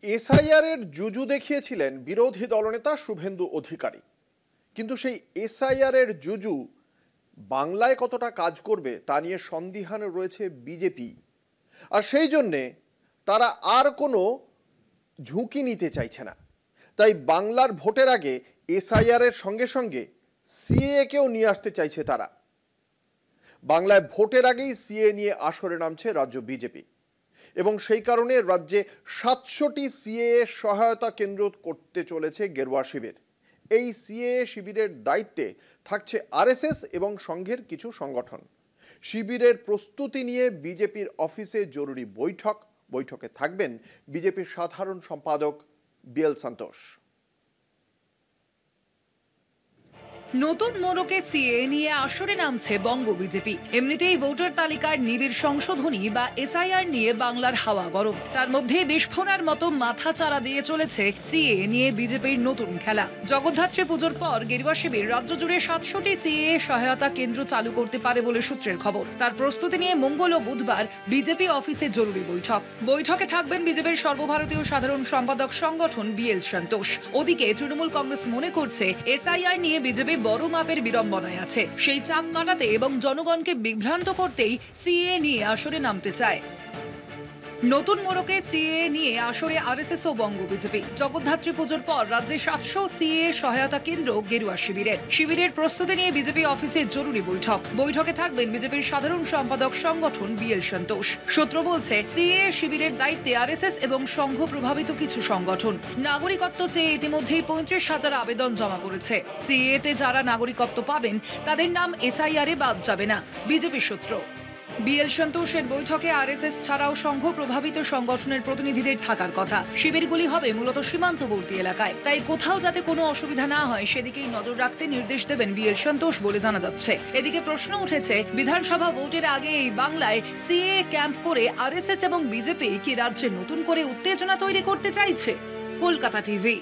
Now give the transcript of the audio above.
SIR এর জুজু দেখিয়েছিলেন বিরোধী দলনেতা শুভেন্দু অধিকারী, কিন্তু সেই এসআইআর এর জুজু বাংলায় কতটা কাজ করবে তা নিয়ে সন্দিহান রয়েছে বিজেপি। আর সেই জন্যে তারা আর কোনো ঝুঁকি নিতে চাইছে না। তাই বাংলার ভোটের আগে এসআইআর এর সঙ্গে সঙ্গে সিএএ কেও নিয়ে আসতে চাইছে তারা। বাংলায় ভোটের আগেই সিএএ নিয়ে আসরে নামছে রাজ্য বিজেপি এবং সেই কারণে রাজ্যে 700টি সিএএ সহায়তা কেন্দ্র করতে চলেছে গেরুয়া শিবির। এই সিএএ শিবিরের দায়িত্বে থাকছে আরএসএস এবং সংঘের কিছু সংগঠন। শিবিরের প্রস্তুতি নিয়ে বিজেপির অফিসে জরুরি বৈঠকে থাকবেন বিজেপির সাধারণ সম্পাদক বিএল সন্তোষ। নতুন মোড়কে সিএ নিয়ে আসরে নামছে বঙ্গ বিজেপি। এমনিতেই ভোটার তালিকার নিবিড় সংশোধনী বা এসআইআর নিয়ে বাংলার হাওয়া গরম। তার মধ্যে বিস্ফোরণের মতো মাথা চারা দিয়ে চলেছে সিএ নিয়ে বিজেপির নতুন খেলা। জগদ্ধাত্রী পুজোর পর গেরুয়া শিবির রাজ্য জুড়ে 700টি সিএ সহায়তা কেন্দ্র চালু করতে পারে বলে সূত্রের খবর। তার প্রস্তুতি নিয়ে মঙ্গল ও বুধবার বিজেপি অফিসে জরুরি বৈঠকে থাকবেন বিজেপির সর্বভারতীয় সাধারণ সম্পাদক সংগঠন বিএল সন্তোষ। ওদিকে তৃণমূল কংগ্রেস মনে করছে এসআইআর নিয়ে বিজেপি বড় মাপের বিড়ম্বনায় আছে। সেই চাপ কাটাতে এবং জনগণকে বিভ্রান্ত করতেই সিএএ নিয়ে আসরে নামতে চায়। নতুন মোড়কে সিএএ নিয়ে আসরে আরএসএস ও বঙ্গ বিজেপি। জগদ্ধাত্রী পুজোর পর রাজ্যে 700 সিএএ সহায়তা কেন্দ্র গেরুয়া শিবিরের প্রস্তুতি নিয়ে বিজেপি অফিসে জরুরি বৈঠকে থাকবেন বিজেপির সাধারণ সম্পাদক সংগঠন বিএল সন্তোষ। সূত্র বলছে সিএএ শিবিরের দায়িত্বে আরএসএস এবং সংঘ প্রভাবিত কিছু সংগঠন। নাগরিকত্ব চেয়ে ইতিমধ্যেই 35,000 আবেদন জমা পড়েছে। সিএএতে যারা নাগরিকত্ব পাবেন তাদের নাম এসআইআর এ বাদ যাবে না, বিজেপি সূত্র। বিএল সন্তোষের বৈঠকে আরএসএস ছাড়াও সংঘ প্রভাবিত সংগঠনের প্রতিনিধিদের থাকার কথা। শিবিরগুলি হবে মূলত সীমান্তবর্তী এলাকায়, তাই কোথাও যাতে কোনো অসুবিধা না হয় সেদিকেই নজর রাখতে নির্দেশ দেবেন বিএল সন্তোষ বলে জানা যাচ্ছে। এদিকে প্রশ্ন উঠেছে, বিধানসভা ভোটের আগে এই বাংলায় সিএএ ক্যাম্প করে আরএসএস এবং বিজেপি কি রাজ্যে নতুন করে উত্তেজনা তৈরি করতে চাইছে? কলকাতা টিভি।